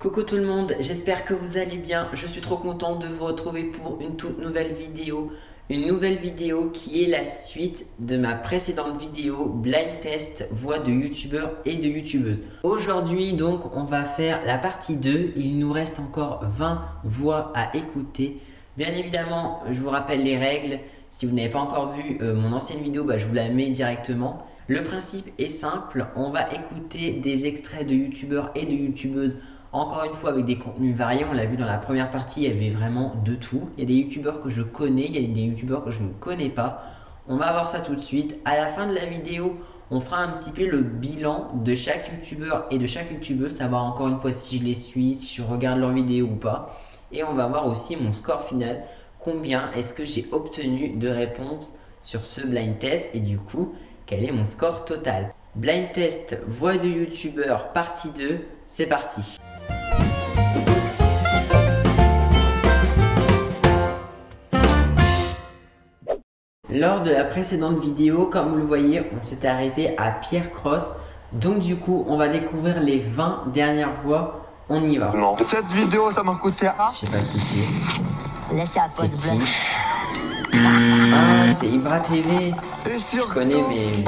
Coucou tout le monde, j'espère que vous allez bien. Je suis trop contente de vous retrouver pour une toute nouvelle vidéo. Une nouvelle vidéo qui est la suite de ma précédente vidéo blind test voix de youtubeurs et de youtubeuses. Aujourd'hui donc on va faire la partie 2. Il nous reste encore 20 voix à écouter. Bien évidemment, je vous rappelle les règles. Si vous n'avez pas encore vu mon ancienne vidéo, je vous la mets directement. Le principe est simple, on va écouter des extraits de youtubeurs et de youtubeuses. Encore une fois avec des contenus variés, on l'a vu dans la première partie, il y avait vraiment de tout. Il y a des youtubeurs que je connais, il y a des youtubeurs que je ne connais pas. On va voir ça tout de suite. À la fin de la vidéo, on fera un petit peu le bilan de chaque youtubeur et de chaque youtubeuse, savoir encore une fois si je les suis, si je regarde leurs vidéos ou pas. Et on va voir aussi mon score final, combien est-ce que j'ai obtenu de réponses sur ce blind test et du coup, quel est mon score total. Blind test voix de youtubeur partie 2, c'est parti. Lors de la précédente vidéo, comme vous le voyez, on s'était arrêté à Pierre Cross. Donc du coup, on va découvrir les 20 dernières voix. On y va. Non. Cette vidéo, ça m'a coûté un... Je sais pas qui c'est. Laissez à pause C'est qui? Ah, c'est Ibra TV. Et surtout... Je connais, mais...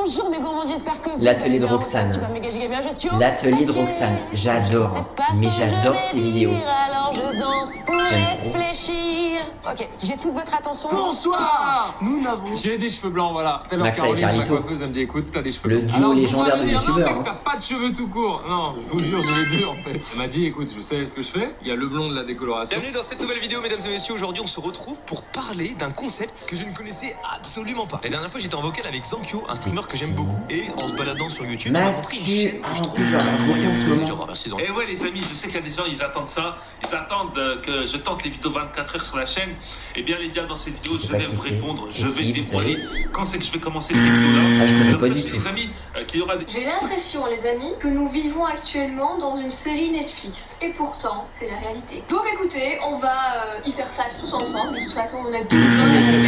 Bonjour mes gourmands, j'espère que vous L'atelier allez de bien. Roxane. Super méga giga bien, je suis au L'atelier de taquet. Roxane. J'adore. Je sais pas ce Mais que j'adore je ces vais vidéos. dire, alors je danse pour J'aime trop. réfléchir. Ok, j'ai toute votre attention. Bonsoir. Nous n'avons... J'ai des cheveux blancs, voilà. Tout à l'heure, McFly et Caroline, ma Carlito. coiffeuse, elle me dit écoute, t'as des cheveux Le blancs. duo Alors, je légendaire dois de dire, youtubeurs, Non, mec, t'as pas de cheveux tout court. Non, je vous jure, j'ai les deux en fait. Elle m'a dit écoute, je sais ce que je fais. Il y a le blond de la décoloration. Bienvenue dans cette nouvelle vidéo, mesdames et messieurs. Aujourd'hui, on se retrouve pour parler d'un concept que je ne connaissais absolument pas. La dernière fois, j'étais en vocal avec Zankyo, un streamer que j'aime beaucoup. Et en se baladant sur YouTube, on m'a montré une chaîne que je trouve incroyable. Et ouais les amis, je sais qu'il y a des gens, ils attendent ça. Ils attendent que je tente les vidéos 24 heures sur la chaîne. Et bien les gars, dans cette vidéo, je vais vous répondre. Je vais dévoiler quand c'est que je vais commencer ces vidéos-là. Ah, je connais pas du tout. Les amis, qu'il y aura des... J'ai l'impression, les amis, que nous vivons actuellement dans une série Netflix. Et pourtant, c'est la réalité. Donc écoutez, on va y faire face tous ensemble. De toute façon, on a deux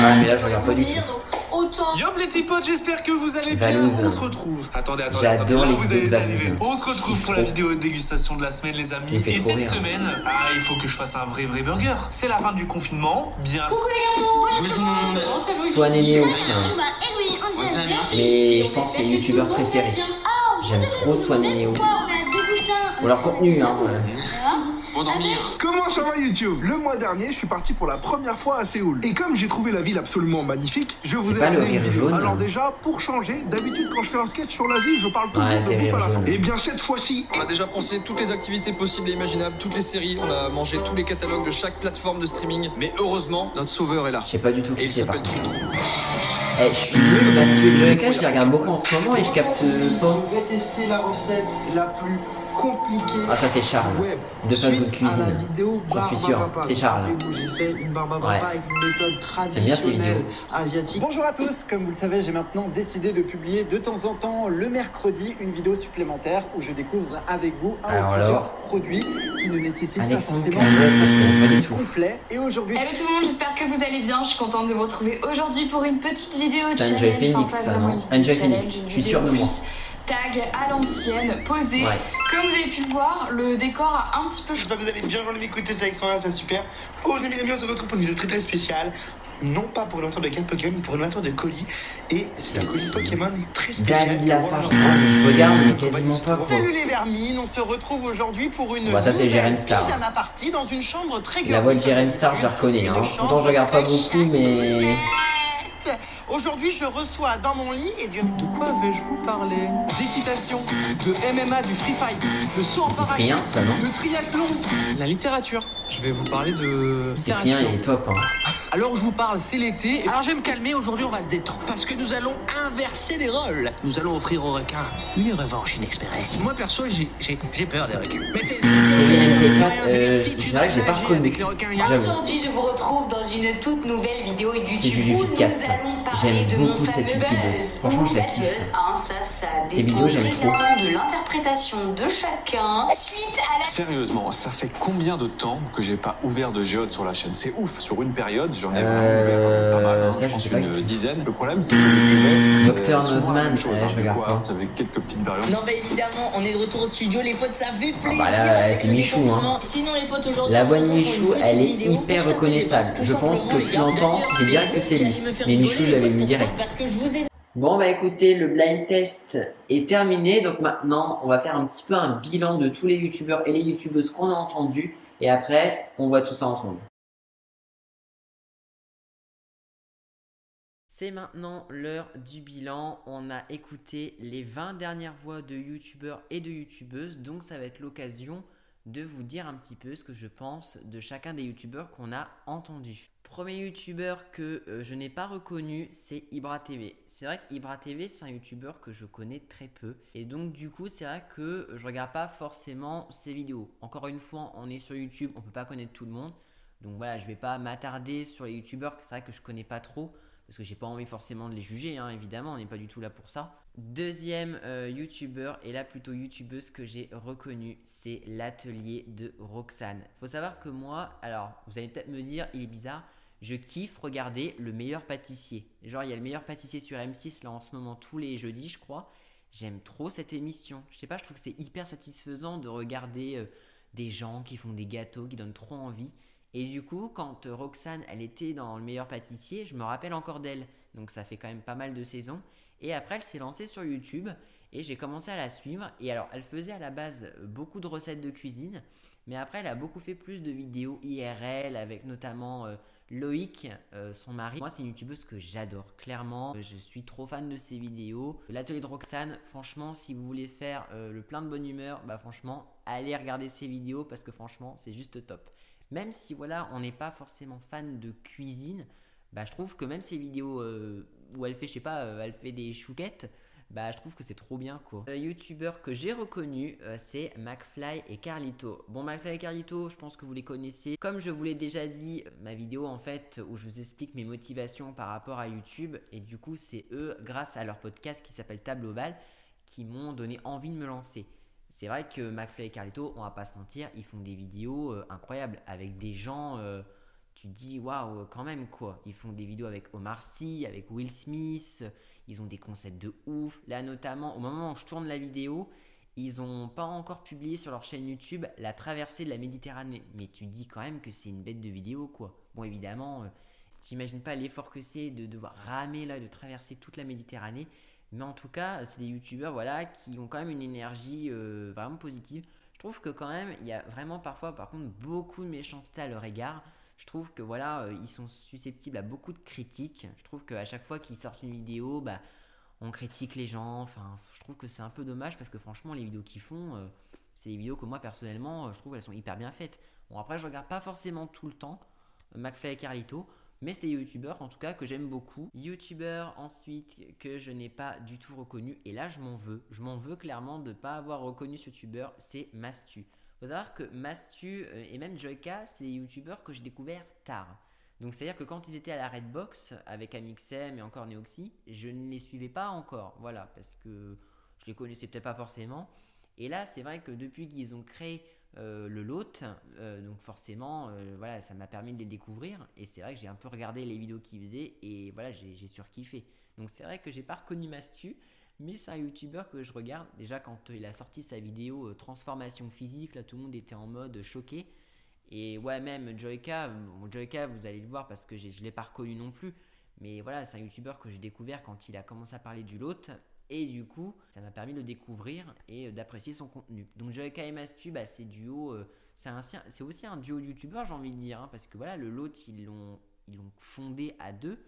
Ah, mais là, je regarde pas du tout. Autant... Yo les petits potes, j'espère que vous allez bien. Valouz. On se retrouve. Attendez, J'adore là, les vous vidéos allez de arriver. Valouz. On se retrouve Je pour la kiffe vidéo de dégustation de la semaine, les amis. Il me fait Et trop cette rire. semaine, il faut que je fasse un vrai burger. C'est la fin du confinement. Bien. Soit Nénéo. Mais je pense mes youtubeurs préférés. J'aime trop Soit Nénéo. Ou leur contenu, hein. Pour dormir. Comment ça va YouTube? Le mois dernier, je suis parti pour la première fois à Séoul. Et comme j'ai trouvé la ville absolument magnifique, je vous ai pas le amené une rire vidéo. jaune. Alors déjà, pour changer, d'habitude quand je fais un sketch sur l'Asie, je parle toujours Ouais, c'est de bouffe rire à la fin. jaune. Et bien cette fois-ci, On a déjà pensé toutes les activités possibles et imaginables, toutes les séries. On a mangé tous les catalogues de chaque plateforme de streaming. Mais heureusement, notre sauveur est là. Je sais pas du tout Et qui il c'est par s'appelle contre. Trou. Eh, je suis nul, Mathieu Jerica, je les regarde beaucoup en ce moment et je capte pas. Je vais tester la recette la plus compliquée. Ah, ça c'est Charles, web. de Fast Good Suite à la Cuisine. vidéo J'en suis sûr, Barbapapa. c'est Charles. Rappelez-vous, j'ai fait une Barbapapa Ouais. avec une méthode J'aime bien ces vidéos. traditionnelle asiatique. Bonjour à tous, comme vous le savez, j'ai maintenant décidé de publier de temps en temps le mercredi une vidéo supplémentaire où je découvre avec vous un Alors ou plusieurs alors, produits qui ne nécessitent pas Alexandre forcément Cameron, je connais pas du tout. complet. Et aujourd'hui, Hello tout le monde, j'espère que vous allez bien. Je suis contente de vous retrouver aujourd'hui pour une petite vidéo C'est challenge. Enjoy Phoenix, Enfin, pas ça, vraiment non? une vidéo Enjoy challenge, Phoenix, une je suis vidéo sûr de moi. plus tag à l'ancienne, posée. Ouais. Comme vous avez pu le voir, le décor a un petit peu J'espère que vous allez bien, j'en ai m'écouter, c'est extraordinaire, c'est super. Aujourd'hui, mesdames et messieurs, on se retrouve pour une vidéo très très spéciale. Non pas pour une aventure de carte Pokémon, mais pour une aventure de colis. Et c'est un colis Pokémon très spécial. David Lafarge, je regarde mais quasiment pas quoi. Salut les vermines, on se retrouve aujourd'hui pour une Bah, ça, c'est nouvelle Jérém Star. pyjama party dans une chambre très La voix de glamoureuse. Jérém Star, je la reconnais. Hein. Une Pourtant, chambre je regarde pas très beaucoup, mais. Aujourd'hui, je reçois dans mon lit et de quoi vais-je vous parler? D'équitation, de MMA, du free fight, de saut en C'est parachute, Cyprien, ça, non? de triathlon, la littérature. Je vais vous parler de Cyprien, il est top. Hein. Alors je vous parle, c'est l'été. Alors je vais me calmer, aujourd'hui on va se détendre. Parce que nous allons inverser les rôles. Nous allons offrir aux requins une revanche inespérée. Moi perso, j'ai peur des requins. Mais c'est MP4, si tu c'est vrai que j'ai pas nager reconnu. avec les requins, il y a- J'avoue. Aujourd'hui, je vous retrouve dans une toute nouvelle vidéo C'est YouTube Juju où Fitcast, nous ça. allons parler J'aime de mon beaucoup cette fameux youtubeuse. buzz. Franchement, je la Ou kiffe. buzz, hein, ça Ces dépend vidéos, j'aime très trop. clairement de l'interprétation de chacun. Suite à la Sérieusement, ça fait combien de temps que j'ai pas ouvert de géode sur la chaîne? C'est ouf, sur une période, j'en ai vraiment ouvert pas mal, hein, je pense une dizaine. Le problème, c'est que je Docteur Nozman, je regarde pas. Avec quelques petites variantes. Non, bah évidemment, on est de retour au studio, les potes, ça fait plaisir. Bah là, c'est Michou, hein. Sinon, les potes, aujourd'hui, la voix de Michou, elle est hyper reconnaissable. Je pense que plus longtemps, c'est bien que c'est lui. Mais Michou, je l'avais vu direct. Bon bah écoutez, le blind test est terminé, donc maintenant on va faire un petit peu un bilan de tous les youtubeurs et les youtubeuses qu'on a entendus et après on voit tout ça ensemble. C'est maintenant l'heure du bilan, on a écouté les 20 dernières voix de youtubeurs et de youtubeuses, donc ça va être l'occasion de vous dire un petit peu ce que je pense de chacun des youtubeurs qu'on a entendus. Premier youtubeur que je n'ai pas reconnu, c'est Ibra TV. C'est vrai qu'Ibra TV, c'est un youtubeur que je connais très peu. Et donc du coup, c'est vrai que je regarde pas forcément ses vidéos. Encore une fois, on est sur YouTube, on peut pas connaître tout le monde. Donc voilà, je vais pas m'attarder sur les youtubeurs, c'est vrai que je connais pas trop. Parce que j'ai pas envie forcément de les juger, hein, évidemment, on n'est pas du tout là pour ça. Deuxième youtubeur, et là plutôt youtubeuse que j'ai reconnue, c'est l'atelier de Roxane. Faut savoir que moi, alors vous allez peut-être me dire, il est bizarre, je kiffe regarder Le Meilleur Pâtissier. Genre il y a Le Meilleur Pâtissier sur M6 là en ce moment tous les jeudis je crois. J'aime trop cette émission. Je sais pas, je trouve que c'est hyper satisfaisant de regarder des gens qui font des gâteaux, qui donnent trop envie. Et du coup, quand Roxane, elle était dans Le Meilleur Pâtissier, je me rappelle encore d'elle. Donc ça fait quand même pas mal de saisons. Et après, elle s'est lancée sur YouTube et j'ai commencé à la suivre. Et alors, elle faisait à la base beaucoup de recettes de cuisine. Mais après, elle a beaucoup fait plus de vidéos IRL avec notamment Loïc, son mari. Moi, c'est une youtubeuse que j'adore, clairement. Je suis trop fan de ses vidéos. L'atelier de Roxane, franchement, si vous voulez faire le plein de bonne humeur, bah franchement, allez regarder ses vidéos parce que franchement, c'est juste top. Même si voilà, on n'est pas forcément fan de cuisine, bah je trouve que même ces vidéos où elle fait, je sais pas, elle fait des chouquettes, bah je trouve que c'est trop bien quoi. Youtubeur que j'ai reconnu, c'est McFly et Carlito. Bon, McFly et Carlito, je pense que vous les connaissez. Comme je vous l'ai déjà dit, ma vidéo en fait où je vous explique mes motivations par rapport à YouTube, et du coup c'est eux, grâce à leur podcast qui s'appelle Table Ovale, qui m'ont donné envie de me lancer. C'est vrai que McFly et Carlito, on va pas se mentir, ils font des vidéos incroyables avec des gens, tu te dis waouh quand même quoi. Ils font des vidéos avec Omar Sy, avec Will Smith, ils ont des concepts de ouf. Là notamment, au moment où je tourne la vidéo, ils ont pas encore publié sur leur chaîne YouTube la traversée de la Méditerranée. Mais tu te dis quand même que c'est une bête de vidéo quoi. Bon évidemment, j'imagine pas l'effort que c'est de devoir ramer là, de traverser toute la Méditerranée. Mais en tout cas, c'est des youtubeurs voilà, qui ont quand même une énergie vraiment positive. Je trouve que quand même, il y a vraiment parfois, par contre, beaucoup de méchanceté à leur égard. Je trouve que voilà, ils sont susceptibles à beaucoup de critiques. Je trouve qu'à chaque fois qu'ils sortent une vidéo, bah, on critique les gens. Enfin, je trouve que c'est un peu dommage parce que franchement, les vidéos qu'ils font, c'est des vidéos que moi, personnellement, je trouve qu'elles sont hyper bien faites. Bon, après, je regarde pas forcément tout le temps McFly et Carlito. Mais c'est des youtubeurs en tout cas que j'aime beaucoup. Youtubeur ensuite que je n'ai pas du tout reconnu. Et là je m'en veux. Je m'en veux clairement de ne pas avoir reconnu ce youtubeur. C'est Mastu. Faut savoir que Mastu et même Joyka, c'est des youtubeurs que j'ai découvert tard. Donc c'est à dire que quand ils étaient à la Redbox avec Amixem et encore Neoxy, je ne les suivais pas encore. Voilà, parce que je les connaissais peut-être pas forcément. Et là c'est vrai que depuis qu'ils ont créé le lot, donc forcément voilà, ça m'a permis de les découvrir et c'est vrai que j'ai un peu regardé les vidéos qu'ils faisaient et voilà, j'ai surkiffé. Donc c'est vrai que j'ai pas reconnu Mastu, mais c'est un youtubeur que je regarde. Déjà quand il a sorti sa vidéo transformation physique, là tout le monde était en mode choqué. Et ouais, même Joyka, bon, Joyka vous allez le voir parce que je l'ai pas reconnu non plus, mais voilà, c'est un youtubeur que j'ai découvert quand il a commencé à parler du lot. Et du coup, ça m'a permis de le découvrir et d'apprécier son contenu. Donc Joyka et Mastu, bah, c'est duo, c'est aussi un duo youtubeur, j'ai envie de dire, hein, parce que voilà, le lot, ils l'ont fondé à deux.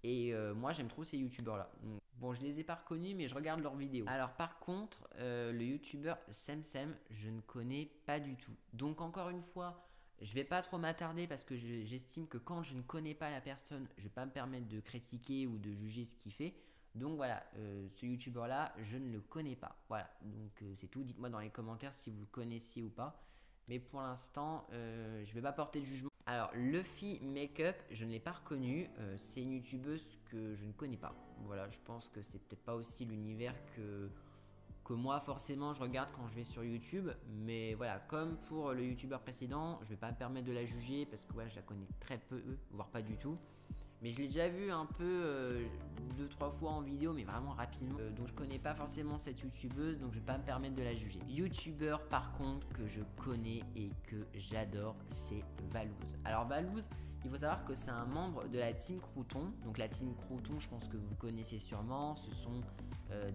Et moi, j'aime trop ces youtubeurs-là. Bon, je les ai pas reconnus, mais je regarde leurs vidéos. Alors par contre, le youtubeur Semsem, je ne connais pas du tout. Donc encore une fois, je vais pas trop m'attarder parce que j'estime que quand je ne connais pas la personne, je vais pas me permettre de critiquer ou de juger ce qu'il fait. Donc voilà, ce youtubeur là, je ne le connais pas. Voilà, donc c'est tout. Dites-moi dans les commentaires si vous le connaissiez ou pas. Mais pour l'instant, je vais pas porter de jugement. Alors, Luffy Makeup, je ne l'ai pas reconnu. C'est une youtubeuse que je ne connais pas. Voilà, je pense que c'est peut-être pas aussi l'univers que moi forcément je regarde quand je vais sur YouTube, mais voilà, comme pour le youtubeur précédent, je vais pas me permettre de la juger parce que ouais, je la connais très peu, voire pas du tout. Mais je l'ai déjà vu un peu 2-3 fois en vidéo, mais vraiment rapidement. Donc je connais pas forcément cette youtubeuse, donc je vais pas me permettre de la juger. Youtubeur par contre que je connais et que j'adore, c'est Valouz. Alors Valouz, il faut savoir que c'est un membre de la team Crouton. Donc la team Crouton, je pense que vous connaissez sûrement. Ce sont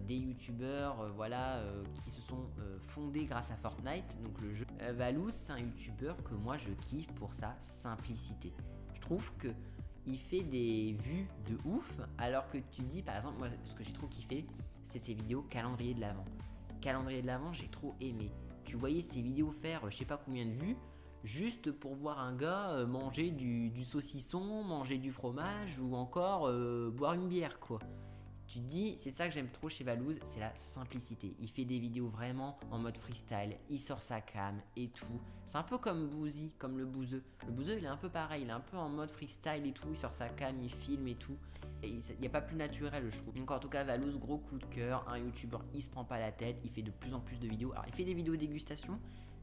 des youtubeurs voilà, qui se sont fondés grâce à Fortnite, donc le jeu. Valouz, c'est un youtubeur que moi je kiffe pour sa simplicité. Je trouve que il fait des vues de ouf, alors que tu dis par exemple, moi ce que j'ai trop kiffé, c'est ses vidéos calendrier de l'Avent. Calendrier de l'Avent, j'ai trop aimé. Tu voyais ses vidéos faire je sais pas combien de vues, juste pour voir un gars manger du saucisson, manger du fromage ou encore boire une bière quoi. Tu te dis, c'est ça que j'aime trop chez Valouz, c'est la simplicité. Il fait des vidéos vraiment en mode freestyle, il sort sa cam et tout. C'est un peu comme Boozy, comme le bouseux. Le bouseux, il est un peu pareil, il est un peu en mode freestyle et tout, il sort sa cam, il filme et tout. Et il n'y a pas plus naturel, je trouve. Donc en tout cas, Valouz, gros coup de cœur, un youtubeur, il se prend pas la tête, il fait de plus en plus de vidéos. Alors il fait des vidéos dégustation,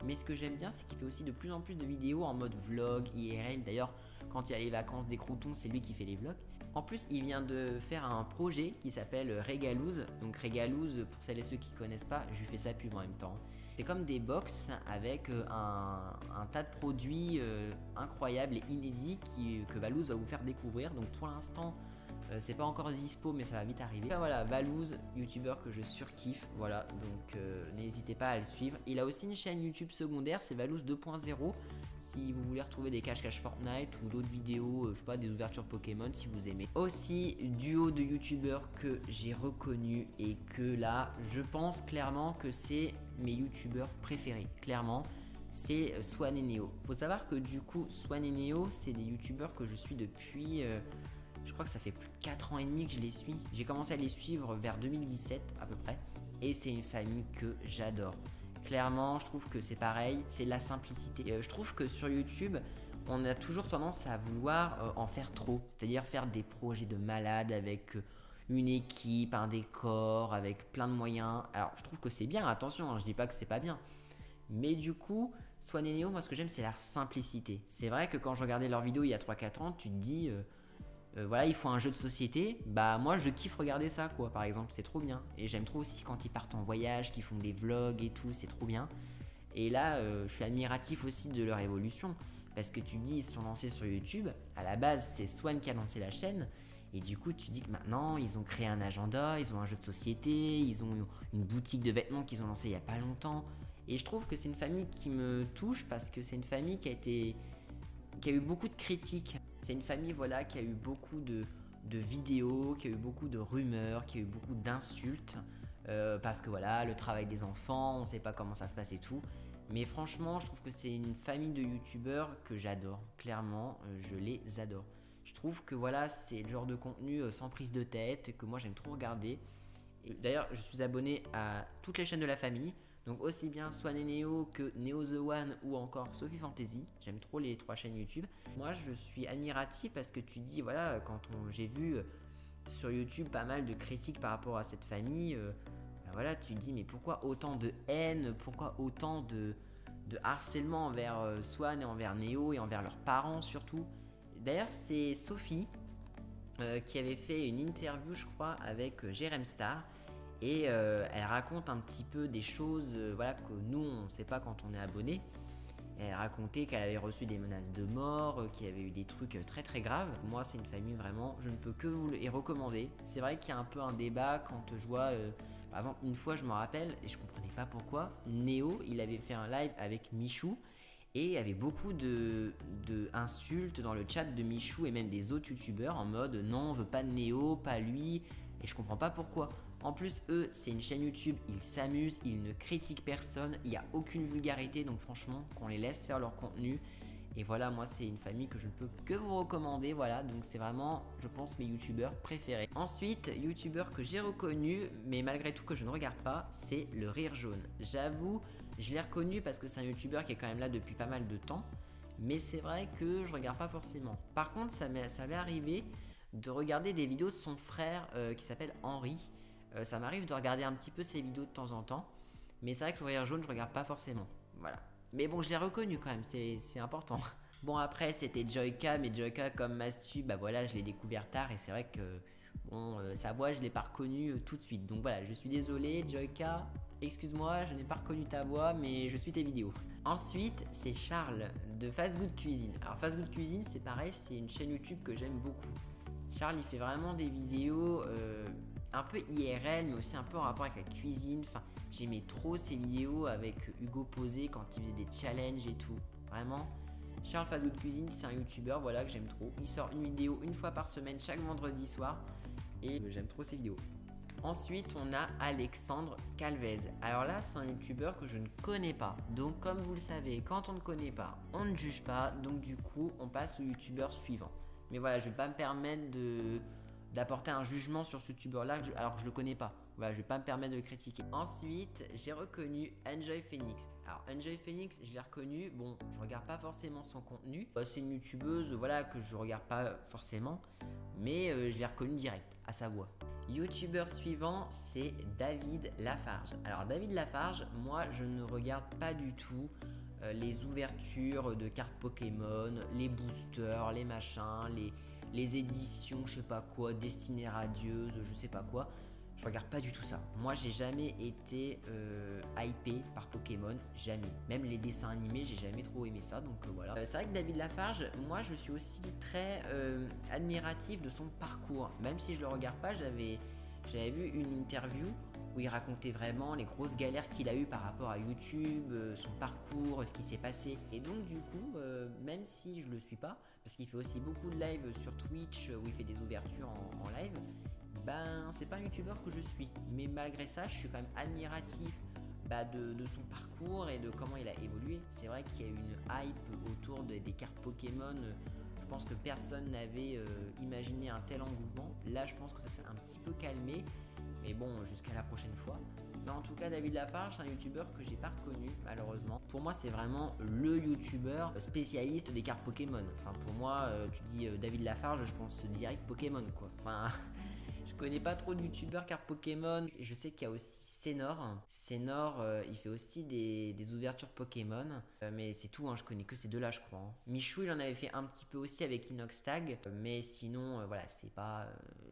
mais ce que j'aime bien, c'est qu'il fait aussi de plus en plus de vidéos en mode vlog, IRL. D'ailleurs, quand il y a les vacances des croutons, c'est lui qui fait les vlogs. En plus, il vient de faire un projet qui s'appelle Régalouz. Donc Régalouz, pour celles et ceux qui connaissent pas, je lui fais sa pub en même temps. C'est comme des box avec un tas de produits incroyables et inédits que Valouz va vous faire découvrir. Donc pour l'instant, c'est pas encore dispo, mais ça va vite arriver. Voilà, Valouz, youtubeur que je surkiffe. Voilà, donc n'hésitez pas à le suivre. Il a aussi une chaîne YouTube secondaire, c'est Valouz 2.0. Si vous voulez retrouver des cache-cache Fortnite ou d'autres vidéos, je sais pas, des ouvertures Pokémon si vous aimez. Aussi, duo de youtubeurs que j'ai reconnu et que là, je pense clairement que c'est mes youtubeurs préférés. Clairement, c'est Swan et Neo. Faut savoir que du coup, Swan et Neo, c'est des youtubeurs que je suis depuis... je crois que ça fait plus de 4 ans et demi que je les suis. J'ai commencé à les suivre vers 2017 à peu près. Et c'est une famille que j'adore. Clairement, je trouve que c'est pareil, c'est la simplicité. Et je trouve que sur YouTube, on a toujours tendance à vouloir en faire trop. C'est-à-dire faire des projets de malade avec une équipe, un décor, avec plein de moyens. Alors, je trouve que c'est bien, attention, hein, je dis pas que c'est pas bien. Mais du coup, Swan et Neo, moi ce que j'aime, c'est la simplicité. C'est vrai que quand je regardais leurs vidéos il y a 3-4 ans, tu te dis... voilà, il faut un jeu de société, bah moi je kiffe regarder ça quoi, par exemple, c'est trop bien. Et j'aime trop aussi quand ils partent en voyage, qu'ils font des vlogs et tout, c'est trop bien. Et là, je suis admiratif aussi de leur évolution, parce que tu dis, ils se sont lancés sur YouTube, à la base c'est Swan qui a lancé la chaîne, et du coup tu dis que maintenant ils ont créé un agenda, ils ont un jeu de société, ils ont une boutique de vêtements qu'ils ont lancé il y a pas longtemps. Et je trouve que c'est une famille qui me touche, parce que c'est une famille qui a eu beaucoup de critiques. C'est une famille voilà, qui a eu beaucoup de vidéos, qui a eu beaucoup de rumeurs, qui a eu beaucoup d'insultes. Parce que voilà, le travail des enfants, on ne sait pas comment ça se passe et tout. Mais franchement, je trouve que c'est une famille de youtubeurs que j'adore. Clairement, je les adore. Je trouve que voilà, c'est le genre de contenu sans prise de tête que moi j'aime trop regarder. D'ailleurs, je suis abonné à toutes les chaînes de la famille. Donc aussi bien Swan et Neo que Neo The One ou encore Sophie Fantasy. J'aime trop les 3 chaînes YouTube. Moi je suis admiratif parce que tu dis voilà, quand j'ai vu sur YouTube pas mal de critiques par rapport à cette famille, ben voilà, tu te dis mais pourquoi autant de haine, pourquoi autant de harcèlement envers Swan et envers Neo et envers leurs parents surtout. D'ailleurs c'est Sophie qui avait fait une interview je crois avec Jérém Star. Et elle raconte un petit peu des choses voilà, que nous on ne sait pas quand on est abonné. Elle racontait qu'elle avait reçu des menaces de mort, qu'il y avait eu des trucs très très graves. Moi c'est une famille vraiment, je ne peux que vous les recommander. C'est vrai qu'il y a un peu un débat quand je vois, par exemple une fois je me rappelle, et je comprenais pas pourquoi, Neo il avait fait un live avec Michou. Et il y avait beaucoup de insultes dans le chat de Michou et même des autres youtubeurs en mode non on veut pas de Neo, pas lui. Et je comprends pas pourquoi. En plus eux c'est une chaîne YouTube, ils s'amusent, ils ne critiquent personne, il n'y a aucune vulgarité, donc franchement qu'on les laisse faire leur contenu. Et voilà, moi c'est une famille que je ne peux que vous recommander, voilà, donc c'est vraiment je pense mes youtubeurs préférés. Ensuite, youtubeur que j'ai reconnu mais malgré tout que je ne regarde pas, c'est le Rire Jaune. J'avoue, je l'ai reconnu parce que c'est un youtubeur qui est quand même là depuis pas mal de temps, mais c'est vrai que je regarde pas forcément. Par contre ça m'est arrivé de regarder des vidéos de son frère qui s'appelle Henri. Ça m'arrive de regarder un petit peu ses vidéos de temps en temps. Mais c'est vrai que le rire jaune, je regarde pas forcément. Voilà. Mais bon, je l'ai reconnu quand même, c'est important. Bon, après, c'était Joyka, mais Joyka, comme Mastu, bah voilà, je l'ai découvert tard et c'est vrai que, bon, sa voix, je l'ai pas reconnue tout de suite. Donc voilà, je suis désolé, Joyka, excuse-moi, je n'ai pas reconnu ta voix, mais je suis tes vidéos. Ensuite, c'est Charles, de Fast Good Cuisine. Alors, Fast Good Cuisine, c'est pareil, c'est une chaîne YouTube que j'aime beaucoup. Charles, il fait vraiment des vidéos un peu IRL, mais aussi un peu en rapport avec la cuisine. Enfin, j'aimais trop ses vidéos avec Hugo Posé quand il faisait des challenges et tout. Vraiment. Charles Fast Good Cuisine, c'est un youtubeur voilà, que j'aime trop. Il sort une vidéo une fois par semaine, chaque vendredi soir. Et j'aime trop ses vidéos. Ensuite, on a Alexandre Calvez. Alors là, c'est un youtubeur que je ne connais pas. Donc, comme vous le savez, quand on ne connaît pas, on ne juge pas. Donc, du coup, on passe au youtubeur suivant. Mais voilà, je ne vais pas me permettre d'apporter un jugement sur ce youtubeur-là alors que je le connais pas. Voilà, je vais pas me permettre de le critiquer. Ensuite, j'ai reconnu Enjoy Phoenix. Alors, Enjoy Phoenix, je l'ai reconnu. Bon, je regarde pas forcément son contenu. C'est une youtubeuse, voilà, que je regarde pas forcément. Mais je l'ai reconnu direct, à sa voix. Youtubeur suivant, c'est David Lafarge. Alors, David Lafarge, moi, je ne regarde pas du tout les ouvertures de cartes Pokémon, les boosters, les machins, les éditions, je sais pas quoi, destinées radieuses, je sais pas quoi. Je regarde pas du tout ça. Moi, j'ai jamais été hypé par Pokémon, jamais. Même les dessins animés, j'ai jamais trop aimé ça, donc voilà. C'est vrai que David Lafarge, moi, je suis aussi très admiratif de son parcours. Même si je le regarde pas, j'avais vu une interview où il racontait vraiment les grosses galères qu'il a eues par rapport à YouTube, son parcours, ce qui s'est passé. Et donc du coup, même si je le suis pas, parce qu'il fait aussi beaucoup de live sur Twitch où il fait des ouvertures en live, ben c'est pas un youtubeur que je suis. Mais malgré ça, je suis quand même admiratif de son parcours et de comment il a évolué. C'est vrai qu'il y a eu une hype autour des cartes Pokémon. Je pense que personne n'avait imaginé un tel engouement. Là, je pense que ça s'est un petit peu calmé. Mais bon, jusqu'à la prochaine fois. Mais en tout cas, David Lafarge, c'est un youtubeur que j'ai pas reconnu, malheureusement. Pour moi, c'est vraiment le youtubeur spécialiste des cartes Pokémon. Enfin, pour moi, tu dis David Lafarge, je pense direct Pokémon, quoi. Enfin, je connais pas trop de youtubeurs cartes Pokémon. Je sais qu'il y a aussi Senor. Senor, il fait aussi des ouvertures Pokémon. Mais c'est tout, hein, je connais que ces deux-là, je crois. Hein. Michou, il en avait fait un petit peu aussi avec Inoxtag. Mais sinon, voilà, c'est pas...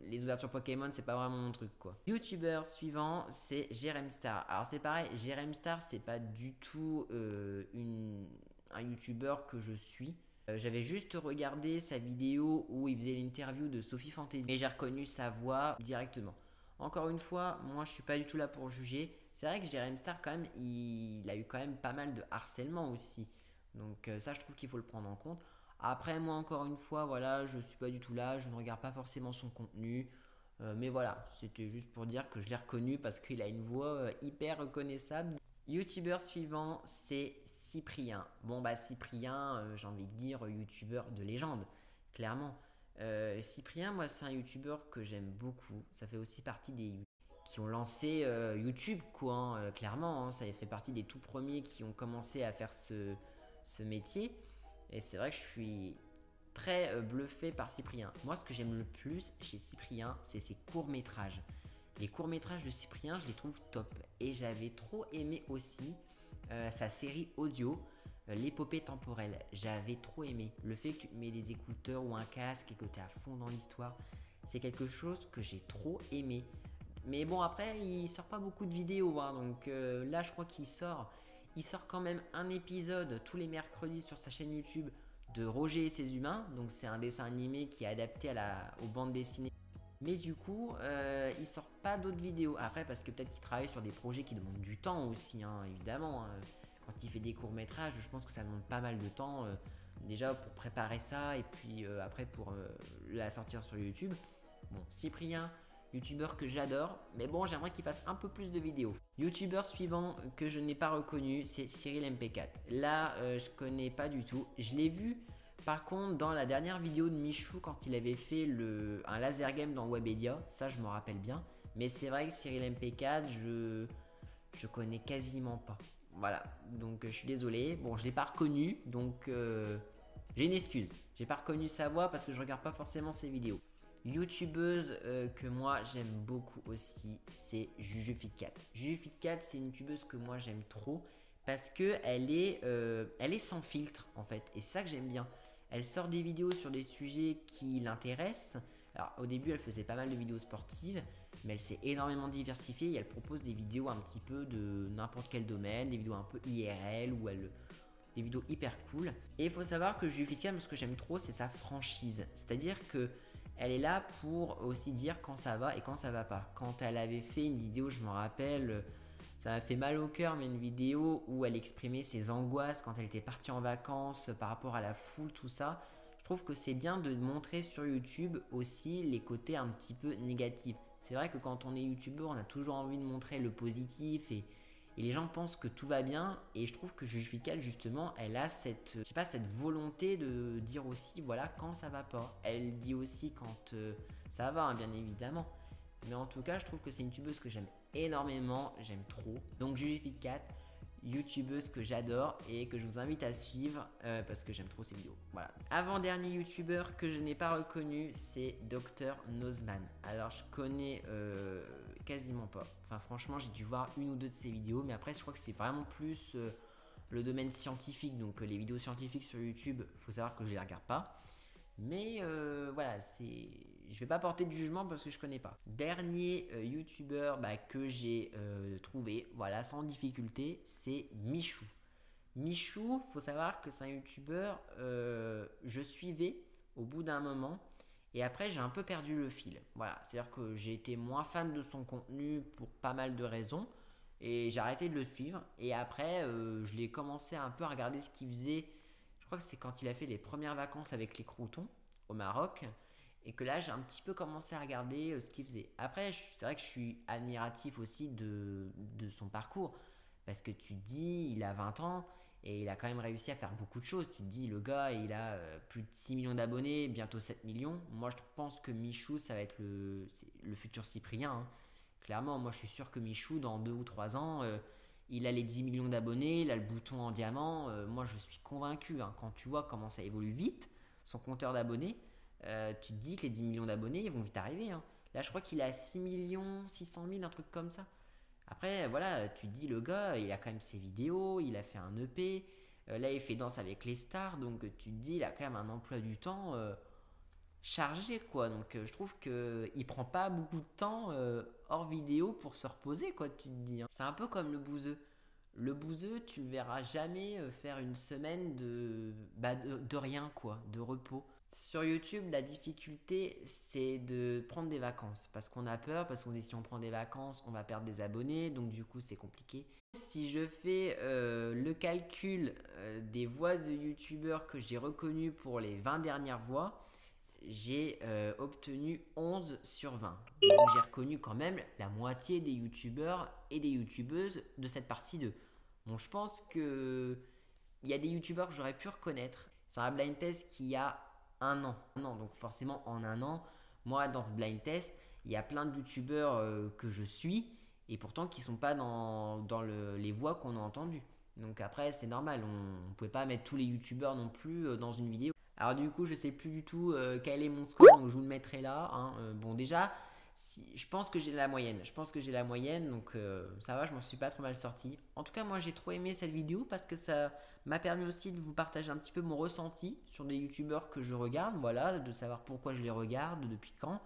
les ouvertures Pokémon, c'est pas vraiment mon truc, quoi. Youtubeur suivant, c'est Jeremstar. Alors, c'est pareil, Jeremstar, c'est pas du tout un youtubeur que je suis. J'avais juste regardé sa vidéo où il faisait l'interview de Sophie Fantasy et j'ai reconnu sa voix directement. Encore une fois, moi je suis pas du tout là pour juger. C'est vrai que Jeremstar quand même, il a eu quand même pas mal de harcèlement aussi. Donc ça je trouve qu'il faut le prendre en compte. Après moi encore une fois, voilà, je suis pas du tout là, je ne regarde pas forcément son contenu. Mais voilà, c'était juste pour dire que je l'ai reconnu parce qu'il a une voix hyper reconnaissable. Youtubeur suivant, c'est Cyprien. Bon bah Cyprien, j'ai envie de dire youtubeur de légende, clairement. Cyprien, moi c'est un youtubeur que j'aime beaucoup. Ça fait aussi partie des qui ont lancé YouTube, quoi, hein, clairement. Hein, ça fait partie des tout premiers qui ont commencé à faire ce métier. Et c'est vrai que je suis très bluffé par Cyprien. Moi, ce que j'aime le plus chez Cyprien, c'est ses courts-métrages. Les courts-métrages de Cyprien, je les trouve top. Et j'avais trop aimé aussi sa série audio, l'épopée temporelle. J'avais trop aimé. Le fait que tu mets des écouteurs ou un casque et que tu es à fond dans l'histoire, c'est quelque chose que j'ai trop aimé. Mais bon, après, il sort pas beaucoup de vidéos. Hein, donc là, je crois qu'il sort quand même un épisode tous les mercredis sur sa chaîne YouTube de Roger et ses humains. Donc c'est un dessin animé qui est adapté aux bandes dessinées. Mais du coup, il sort pas d'autres vidéos. Après, parce que peut-être qu'il travaille sur des projets qui demandent du temps aussi, hein, évidemment. Hein. Quand il fait des courts-métrages, je pense que ça demande pas mal de temps. Déjà pour préparer ça et puis après pour la sortir sur YouTube. Bon, Cyprien, youtubeur que j'adore. Mais bon, j'aimerais qu'il fasse un peu plus de vidéos. Youtubeur suivant que je n'ai pas reconnu, c'est Cyril MP4. Là, je connais pas du tout. Je l'ai vu... Par contre, dans la dernière vidéo de Michou, quand il avait fait un laser game dans Webedia, ça je me rappelle bien. Mais c'est vrai que Cyril MP4, je connais quasiment pas. Voilà, donc je suis désolé. Bon, je l'ai pas reconnu, donc j'ai une excuse. J'ai pas reconnu sa voix parce que je regarde pas forcément ses vidéos. youtubeuse que moi j'aime beaucoup aussi, c'est JujuFitCat. JujuFitCat, c'est une youtubeuse que moi j'aime trop parce que elle est sans filtre en fait, et c'est ça que j'aime bien. Elle sort des vidéos sur des sujets qui l'intéressent. Alors au début elle faisait pas mal de vidéos sportives, mais elle s'est énormément diversifiée et elle propose des vidéos un petit peu de n'importe quel domaine, des vidéos un peu IRL ou des vidéos hyper cool. Et il faut savoir que JujuFitCat, ce que j'aime trop, c'est sa franchise. C'est-à-dire que elle est là pour aussi dire quand ça va et quand ça va pas. Quand elle avait fait une vidéo, je me rappelle, ça m'a fait mal au cœur, mais une vidéo où elle exprimait ses angoisses quand elle était partie en vacances par rapport à la foule, tout ça. Je trouve que c'est bien de montrer sur YouTube aussi les côtés un petit peu négatifs. C'est vrai que quand on est youtubeur, on a toujours envie de montrer le positif et les gens pensent que tout va bien, et je trouve que JujuFitCat justement, elle a cette volonté de dire aussi voilà quand ça va pas. Elle dit aussi quand ça va, hein, bien évidemment. Mais en tout cas, je trouve que c'est une youtubeuse que j'aime énormément, j'aime trop. Donc JujuFitCat, youtubeuse que j'adore et que je vous invite à suivre parce que j'aime trop ses vidéos. Voilà. Avant-dernier youtubeur que je n'ai pas reconnu, c'est Dr Nozman. Alors je connais quasiment pas. Enfin franchement, j'ai dû voir une ou deux de ses vidéos, mais après je crois que c'est vraiment plus le domaine scientifique. Donc les vidéos scientifiques sur YouTube, il faut savoir que je les regarde pas. Mais voilà, je vais pas porter de jugement parce que je connais pas. Dernier youtubeur que j'ai trouvé, voilà, sans difficulté, c'est Michou. Michou, faut savoir que c'est un youtubeur, je suivais au bout d'un moment et après j'ai un peu perdu le fil. Voilà, c'est-à-dire que j'ai été moins fan de son contenu pour pas mal de raisons et j'ai arrêté de le suivre. Et après, je l'ai commencé un peu à regarder ce qu'il faisait. Je crois que c'est quand il a fait les premières vacances avec les croutons au Maroc et que là j'ai un petit peu commencé à regarder ce qu'il faisait. Après c'est vrai que je suis admiratif aussi de son parcours parce que tu te dis il a 20 ans et il a quand même réussi à faire beaucoup de choses. Tu te dis le gars il a plus de 6 millions d'abonnés, bientôt 7 millions. Moi je pense que Michou ça va être le futur Cyprien, hein. Clairement moi je suis sûr que Michou dans 2 ou 3 ans il a les 10 millions d'abonnés, il a le bouton en diamant. Moi, je suis convaincu. Hein, quand tu vois comment ça évolue vite, son compteur d'abonnés, tu te dis que les 10 millions d'abonnés, ils vont vite arriver. Hein. Là, je crois qu'il a 6 millions 600 000, un truc comme ça. Après, voilà, tu te dis, le gars, il a quand même ses vidéos, il a fait un EP. Là, il fait Danse avec les stars. Donc, tu te dis, il a quand même un emploi du temps chargé, quoi. Donc, je trouve qu'il prend pas beaucoup de temps hors vidéo pour se reposer, quoi, tu te dis. Hein. C'est un peu comme le bouseux. Le bouseux, tu le verras jamais faire une semaine de rien, quoi, de repos. Sur YouTube, la difficulté, c'est de prendre des vacances. Parce qu'on a peur, parce qu'on dit si on prend des vacances, on va perdre des abonnés. Donc, du coup, c'est compliqué. Si je fais le calcul des voix de youtubeurs que j'ai reconnues pour les 20 dernières voix, j'ai obtenu 11 sur 20. Donc j'ai reconnu quand même la moitié des youtubeurs et des youtubeuses de cette partie 2. Bon, je pense qu'il y a des youtubeurs que j'aurais pu reconnaître. C'est un blind test qui a un an. Donc forcément en un an, moi dans ce blind test, il y a plein de youtubeurs que je suis et pourtant qui ne sont pas dans les voix qu'on a entendues. Donc après c'est normal, on ne pouvait pas mettre tous les youtubeurs non plus dans une vidéo. Alors du coup, je sais plus du tout quel est mon score, donc je vous le mettrai là. Hein. Bon déjà, je pense que j'ai la moyenne. Donc ça va, je m'en suis pas trop mal sorti. En tout cas, moi j'ai trop aimé cette vidéo parce que ça m'a permis aussi de vous partager un petit peu mon ressenti sur des youtubeurs que je regarde. Voilà, de savoir pourquoi je les regarde, depuis quand.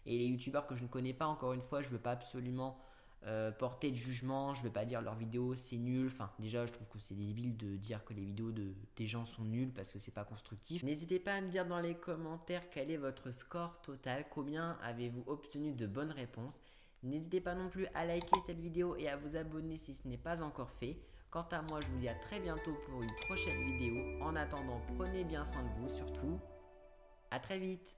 Et les youtubeurs que je ne connais pas, encore une fois, je ne veux pas absolument porter de jugement, je ne vais pas dire leurs vidéos c'est nul. Enfin déjà je trouve que c'est débile de dire que les vidéos des gens sont nulles parce que c'est pas constructif. N'hésitez pas à me dire dans les commentaires quel est votre score total, combien avez-vous obtenu de bonnes réponses. N'hésitez pas non plus à liker cette vidéo et à vous abonner si ce n'est pas encore fait. Quant à moi, je vous dis à très bientôt pour une prochaine vidéo. En attendant, prenez bien soin de vous surtout. À très vite.